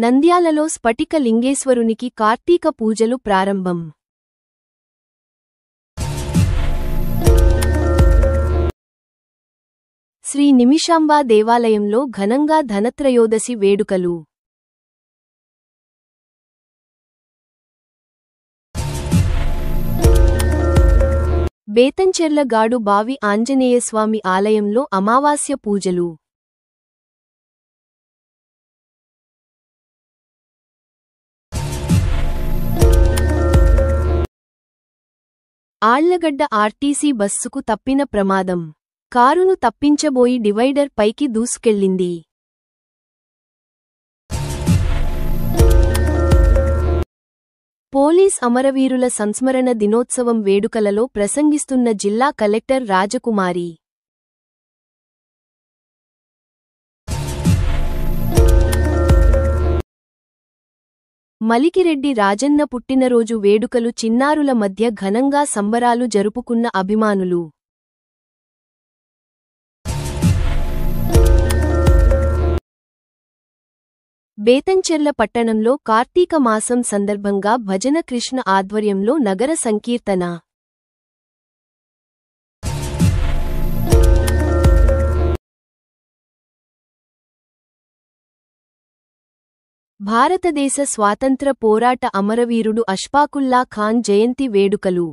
నంద్యాలలో స్ఫటిక లింగేశ్వరునికి కార్తీక పూజలు ప్రారంభం. శ్రీ నిమిషాంబా దేవాలయంలో ఘనంగా ధనత్రయోదశి వేడుకలు. బేతంచెర్ల గాడు బావి ఆంజనేయస్వామి ఆలయంలో అమావాస్య పూజలు. ఆళ్లగడ్డ ఆర్టీసీ బస్సుకు తప్పిన ప్రమాదం. కారును తప్పించబోయి డివైడర్ పైకి దూసుకెళ్లింది. పోలీస్ అమరవీరుల సంస్మరణ దినోత్సవం వేడుకలలో ప్రసంగిస్తున్న జిల్లా కలెక్టర్ రాజకుమారి. మలికిరెడ్డి రాజన్న పుట్టినరోజు వేడుకలు. చిన్నారుల మధ్య ఘనంగా సంబరాలు జరుపుకున్న అభిమానులు. బేతంచెర్ల పట్టణంలో కార్తీక మాసం సందర్భంగా భజన కృష్ణ ఆధ్వర్యంలో నగర సంకీర్తన. భారతదేశ స్వాతంత్ర పోరాట అమరవీరుడు అష్ఫాకుల్లా ఖాన్ జయంతి వేడుకలు.